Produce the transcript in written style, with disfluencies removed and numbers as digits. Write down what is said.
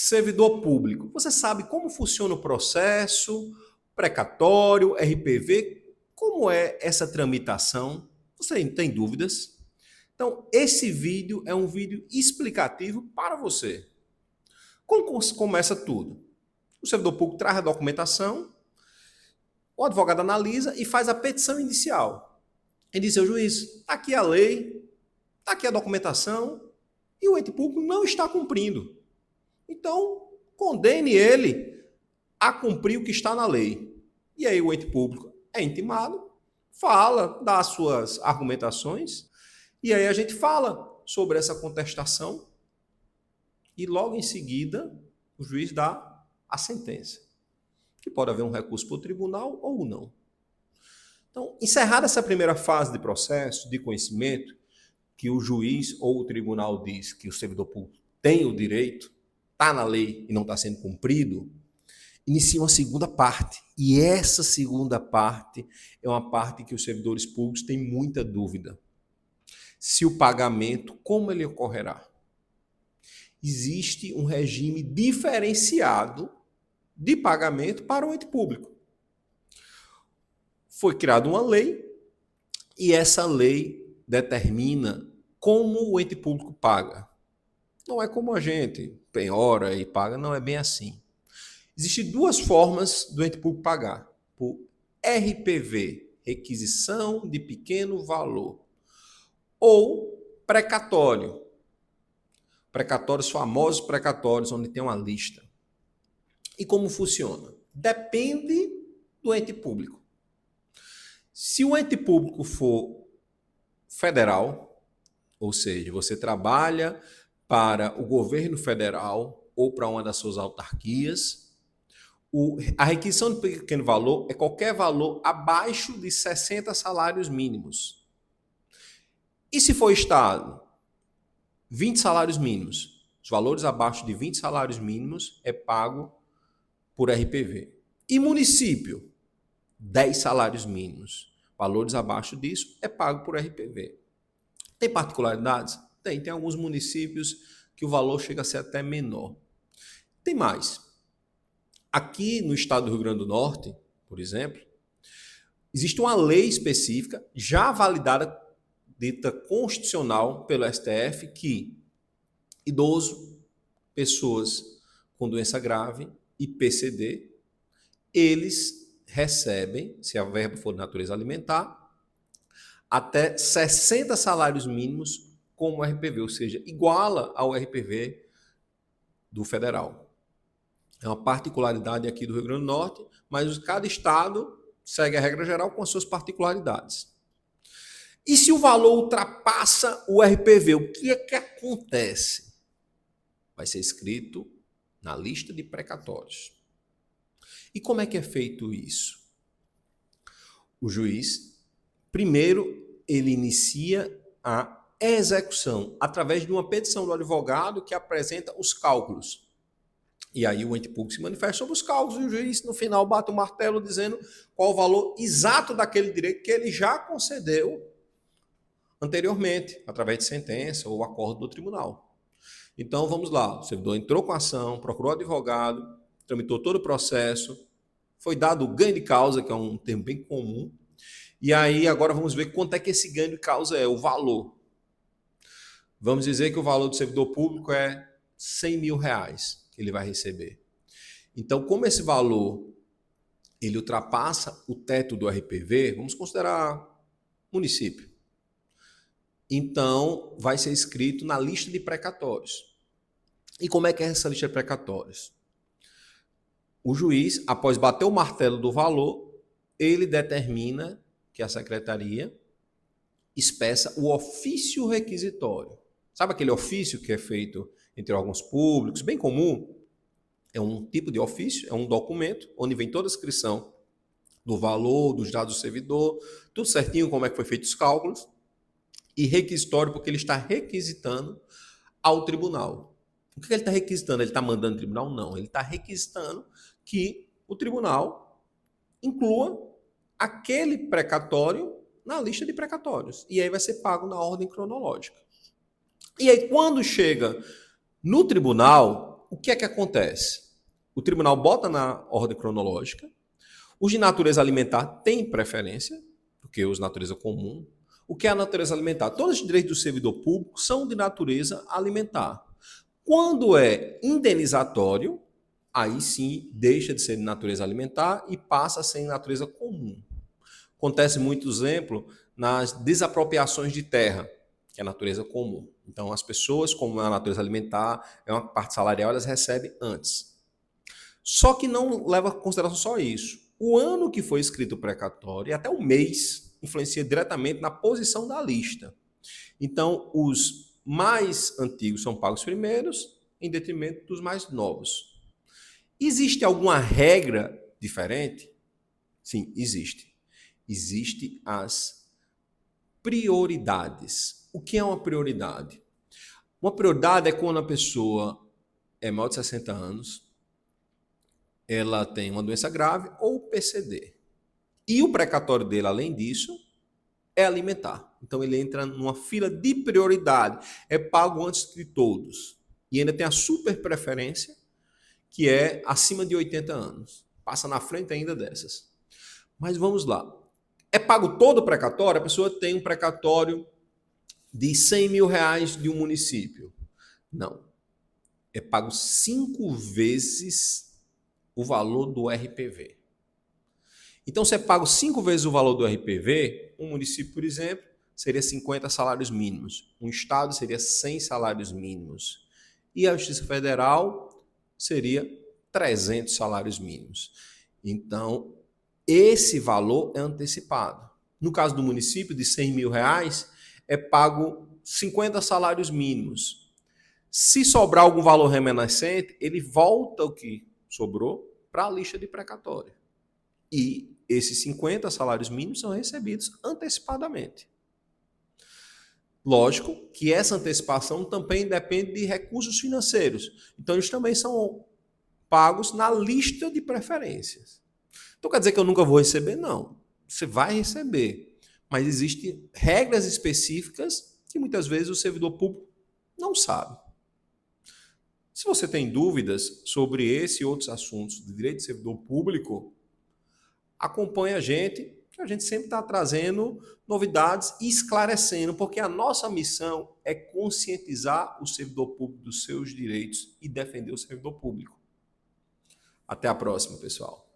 Servidor público, você sabe como funciona o processo, precatório, RPV? Como é essa tramitação? Você tem dúvidas? Então, esse vídeo é um vídeo explicativo para você. Como começa tudo? O servidor público traz a documentação, o advogado analisa e faz a petição inicial. Ele diz ao juiz, está aqui a lei, está aqui a documentação e o ente público não está cumprindo. Então, condene ele a cumprir o que está na lei. E aí o ente público é intimado, fala, dá as suas argumentações, e aí a gente fala sobre essa contestação e logo em seguida o juiz dá a sentença. Que pode haver um recurso para o tribunal ou não. Então, encerrada essa primeira fase de processo, de conhecimento, que o juiz ou o tribunal diz que o servidor público tem o direito, está na lei e não está sendo cumprido, inicia uma segunda parte. E essa segunda parte é uma parte que os servidores públicos têm muita dúvida. Se o pagamento, como ele ocorrerá? Existe um regime diferenciado de pagamento para o ente público. Foi criada uma lei e essa lei determina como o ente público paga. Não é como a gente penhora e paga, não é bem assim. Existem duas formas do ente público pagar. Por RPV, requisição de pequeno valor, ou precatório. Precatórios, famosos precatórios, onde tem uma lista. E como funciona? Depende do ente público. Se o ente público for federal, ou seja, você trabalha para o governo federal ou para uma das suas autarquias, a requisição de pequeno valor é qualquer valor abaixo de 60 salários mínimos. E se for Estado? 20 salários mínimos. Os valores abaixo de 20 salários mínimos é pago por RPV. E município? 10 salários mínimos. Valores abaixo disso é pago por RPV. Tem particularidades? Tem. Tem alguns municípios que o valor chega a ser até menor. Tem mais. Aqui no estado do Rio Grande do Norte, por exemplo, existe uma lei específica, já validada, dita constitucional pelo STF, que idoso, pessoas com doença grave e PCD, eles recebem, se a verba for de natureza alimentar, até 60 salários mínimos como RPV, ou seja, iguala ao RPV do federal. É uma particularidade aqui do Rio Grande do Norte, mas cada estado segue a regra geral com as suas particularidades. E se o valor ultrapassa o RPV, o que é que acontece? Vai ser escrito na lista de precatórios. E como é que é feito isso? O juiz, primeiro, ele inicia a execução através de uma petição do advogado que apresenta os cálculos. E aí o ente público se manifesta sobre os cálculos e o juiz, no final, bate o martelo dizendo qual o valor exato daquele direito que ele já concedeu anteriormente, através de sentença ou acordo do tribunal. Então, vamos lá. O servidor entrou com a ação, procurou advogado, tramitou todo o processo, foi dado o ganho de causa, que é um termo bem comum, e aí agora vamos ver quanto é que esse ganho de causa é, o valor. Vamos dizer que o valor do servidor público é 100 mil reais que ele vai receber. Então, como esse valor ele ultrapassa o teto do RPV, vamos considerar município. Então, vai ser escrito na lista de precatórios. E como é que é essa lista de precatórios? O juiz, após bater o martelo do valor, ele determina que a secretaria expeça o ofício requisitório. Sabe aquele ofício que é feito entre órgãos públicos, bem comum? É um tipo de ofício, é um documento onde vem toda a descrição do valor, dos dados do servidor, tudo certinho, como é que foi feito os cálculos, e requisitório porque ele está requisitando ao tribunal. O que ele está requisitando? Ele está mandando ao tribunal? Não, ele está requisitando que o tribunal inclua aquele precatório na lista de precatórios. E aí vai ser pago na ordem cronológica. E aí, quando chega no tribunal, o que é que acontece? O tribunal bota na ordem cronológica, os de natureza alimentar têm preferência, porque os de natureza comum. O que é a natureza alimentar? Todos os direitos do servidor público são de natureza alimentar. Quando é indenizatório, aí sim deixa de ser de natureza alimentar e passa a ser de natureza comum. Acontece muito exemplo nas desapropriações de terra, que é a natureza comum. Então, as pessoas, como é a natureza alimentar, é uma parte salarial, elas recebem antes. Só que não leva em consideração só isso. O ano que foi escrito o precatório e até o mês influencia diretamente na posição da lista. Então, os mais antigos são pagos primeiros, em detrimento dos mais novos. Existe alguma regra diferente? Sim, existe. Existem as prioridades. O que é uma prioridade? Uma prioridade é quando a pessoa é maior de 60 anos, ela tem uma doença grave ou PCD. E o precatório dele, além disso, é alimentar. Então ele entra numa fila de prioridade, é pago antes de todos. E ainda tem a super preferência, que é acima de 80 anos. Passa na frente ainda dessas. Mas vamos lá. É pago todo o precatório? A pessoa tem um precatório de 100 mil reais de um município. Não. É pago 5 vezes o valor do RPV. Então, se é pago 5 vezes o valor do RPV, um município, por exemplo, seria 50 salários mínimos. Um estado seria 100 salários mínimos. E a Justiça Federal seria 300 salários mínimos. Então, esse valor é antecipado. No caso do município, de 100 mil reais, é pago 50 salários mínimos. Se sobrar algum valor remanescente, ele volta o que sobrou para a lista de precatório. E esses 50 salários mínimos são recebidos antecipadamente. Lógico que essa antecipação também depende de recursos financeiros. Então, eles também são pagos na lista de preferências. Então, quer dizer que eu nunca vou receber? Não. Você vai receber. Mas existem regras específicas que muitas vezes o servidor público não sabe. Se você tem dúvidas sobre esse e outros assuntos de direito de servidor público, acompanhe a gente, que a gente sempre está trazendo novidades e esclarecendo, porque a nossa missão é conscientizar o servidor público dos seus direitos e defender o servidor público. Até a próxima, pessoal.